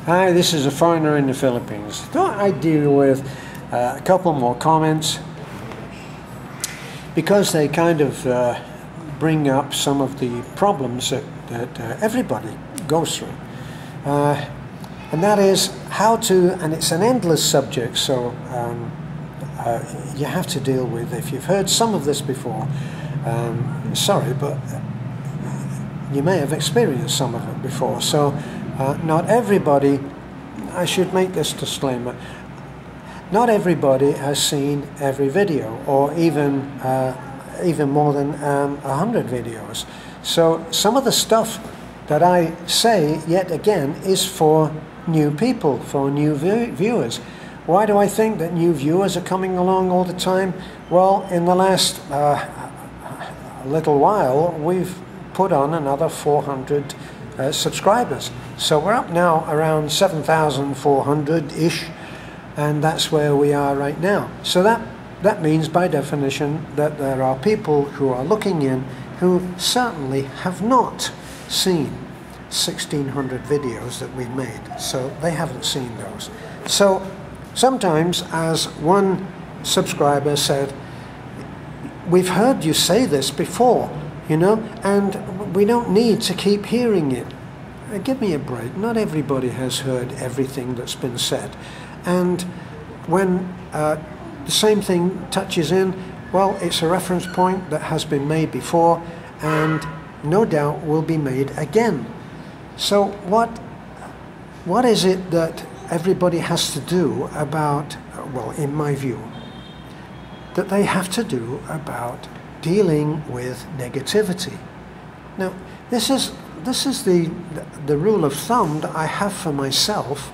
Hi, this is a foreigner in the Philippines. Thought I'd deal with a couple more comments because they kind of bring up some of the problems that everybody goes through. And that is how to, and it's an endless subject, so you have to deal with, if you've heard some of this before, sorry, but you may have experienced some of it before. So not everybody, I should make this disclaimer, not everybody has seen every video, or even more than 100 videos. So some of the stuff that I say, yet again, is for new people, for new viewers. Why do I think that new viewers are coming along all the time? Well, in the last little while, we've put on another 400 subscribers. So we're up now around 7,400-ish, and that's where we are right now. So that means, by definition, that there are people who are looking in who certainly have not seen 1,600 videos that we've made. So they haven't seen those. So sometimes, as one subscriber said, we've heard you say this before, you know, and we don't need to keep hearing it. Give me a break. Not everybody has heard everything that's been said. And when the same thing touches in, well, it's a reference point that has been made before and no doubt will be made again. So what is it that everybody has to do about, well, in my view, that they have to do about dealing with negativity? Now, this is the rule of thumb that I have for myself.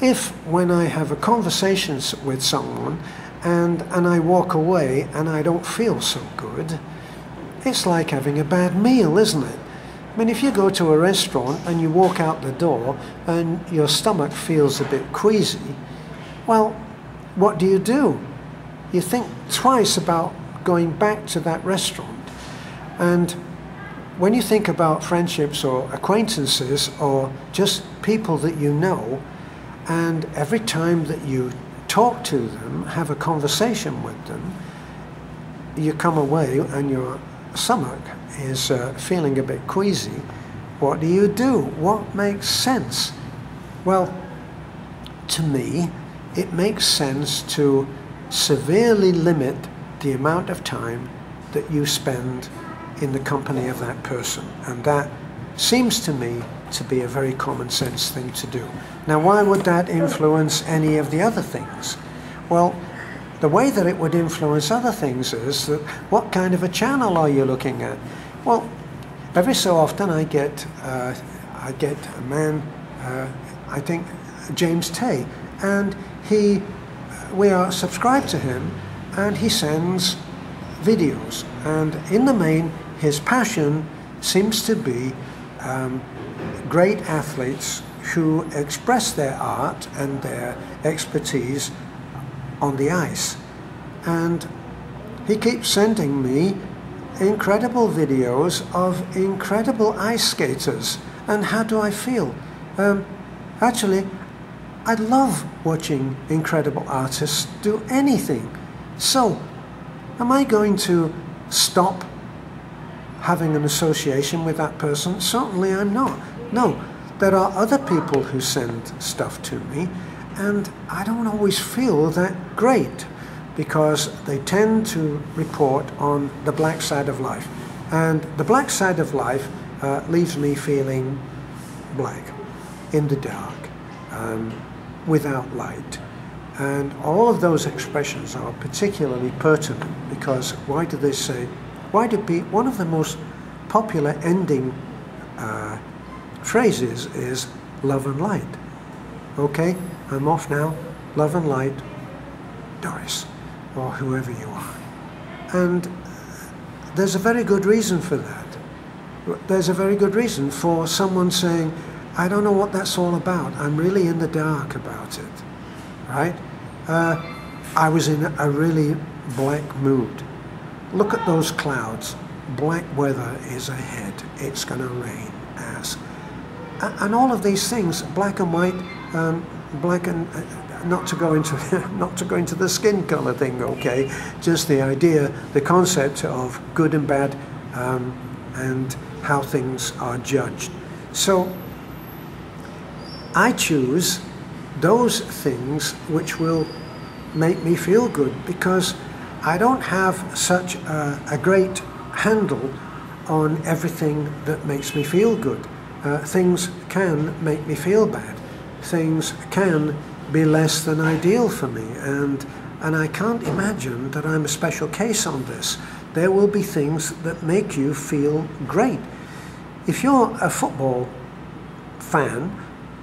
If when I have a conversation with someone and I walk away and I don't feel so good, it's like having a bad meal, isn't it? I mean, if you go to a restaurant and you walk out the door and your stomach feels a bit queasy, well, what do? You think twice about going back to that restaurant. And when you think about friendships or acquaintances or just people that you know, and every time that you talk to them, have a conversation with them, you come away and your stomach is feeling a bit queasy, what do? What makes sense? Well, to me, it makes sense to severely limit the amount of time that you spend in the company of that person. And that seems to me to be a very common sense thing to do. Now, why would that influence any of the other things? Well, the way that it would influence other things is that what kind of a channel are you looking at? Well, every so often I get a man, I think James Tay, and we are subscribed to him, and he sends videos, and in the main his passion seems to be great athletes who express their art and their expertise on the ice. And he keeps sending me incredible videos of incredible ice skaters. And how do I feel? Actually, I love watching incredible artists do anything. So, am I going to stop having an association with that person? Certainly I'm not. No, there are other people who send stuff to me, and I don't always feel that great because they tend to report on the black side of life. And the black side of life leaves me feeling black, in the dark, without light. And all of those expressions are particularly pertinent because why do they say, one of the most popular ending phrases is love and light. Okay, I'm off now, love and light, Doris, or whoever you are. And there's a very good reason for that. There's a very good reason for someone saying, I don't know what that's all about, I'm really in the dark about it, right? I was in a really black mood. Look at those clouds. Black weather is ahead. It's going to rain. And all of these things, black and white, black and not to go into not to go into the skin color thing, okay? Just the idea, the concept of good and bad, and how things are judged. So I choose those things which will make me feel good, because I don't have such a great handle on everything that makes me feel good. Things can make me feel bad. Things can be less than ideal for me, and I can't imagine that I'm a special case on this. There will be things that make you feel great. If you're a football fan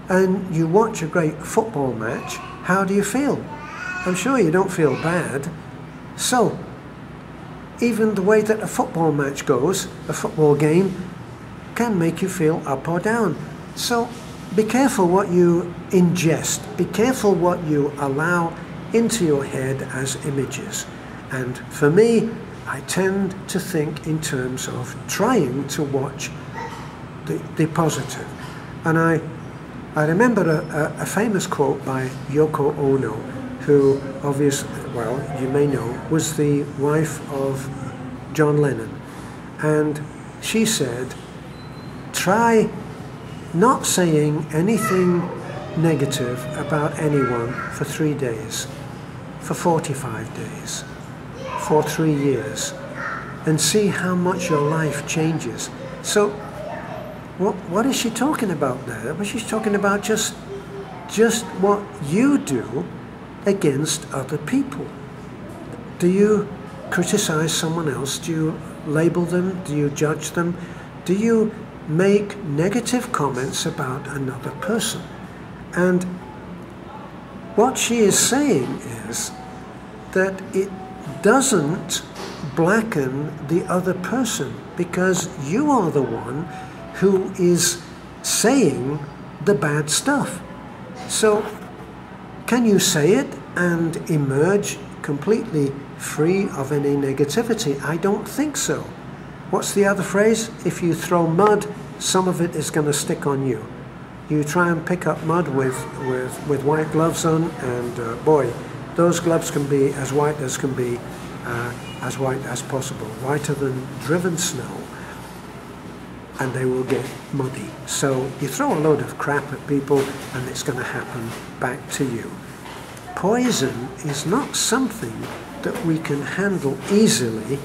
and you watch a great football match, how do you feel? I'm sure you don't feel bad. So, even the way that a football match goes, a football game, can make you feel up or down. So, be careful what you ingest. Be careful what you allow into your head as images. And for me, I tend to think in terms of trying to watch the positive. And I remember a famous quote by Yoko Ono, who obviously, well, you may know, was the wife of John Lennon. And she said, try not saying anything negative about anyone for 3 days, for 45 days, for 3 years, and see how much your life changes. So what is she talking about there? Well, she's talking about just what you do against other people. Do you criticize someone else? Do you label them? Do you judge them? Do you make negative comments about another person? And what she is saying is that it doesn't blacken the other person, because you are the one who is saying the bad stuff. So can you say it and emerge completely free of any negativity? I don't think so. What's the other phrase? If you throw mud, some of it is going to stick on you. You try and pick up mud with white gloves on, and boy, those gloves can be as white as can be, as white as possible, whiter than driven snow, and they will get muddy. So you throw a load of crap at people and it's going to happen back to you. Poison is not something that we can handle easily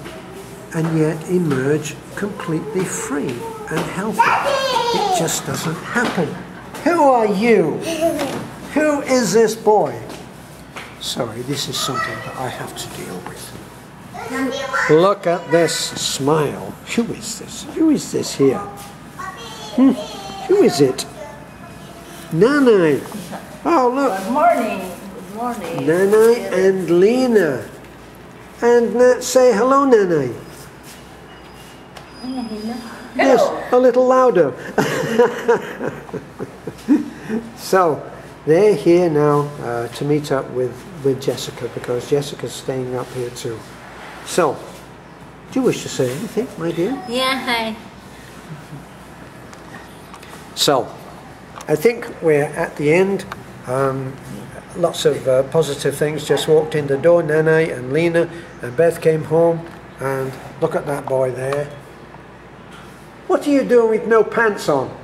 and yet emerge completely free and healthy. It just doesn't happen. Who are you? Who is this boy? Sorry, this is something that I have to deal with. Look at this smile. Who is this? Who is this here? Who is it? Nanai. Oh, look. Good morning. Good morning. Nanai and Lena. And say hello, Nanai. Yes, a little louder. So, they're here now to meet up with Jessica, because Jessica's staying up here too. So, do you wish to say anything, my dear? Yeah, hi. So, I think we're at the end. Lots of positive things. Just walked in the door, Nanai and Lena, and Beth came home, and look at that boy there. What are you doing with no pants on?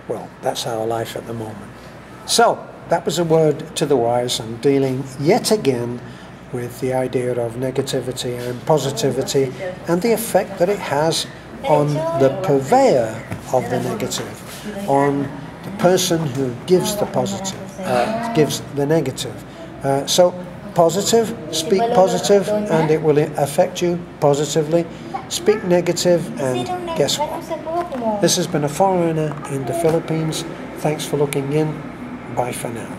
Well, that's our life at the moment. So, that was a word to the wise, and dealing yet again with the idea of negativity and positivity and the effect that it has on the purveyor of the negative, on the person who gives the positive, gives the negative. So positive, speak positive and it will affect you positively. Speak negative and guess what? This has been a foreigner in the Philippines. Thanks for looking in. Bye for now.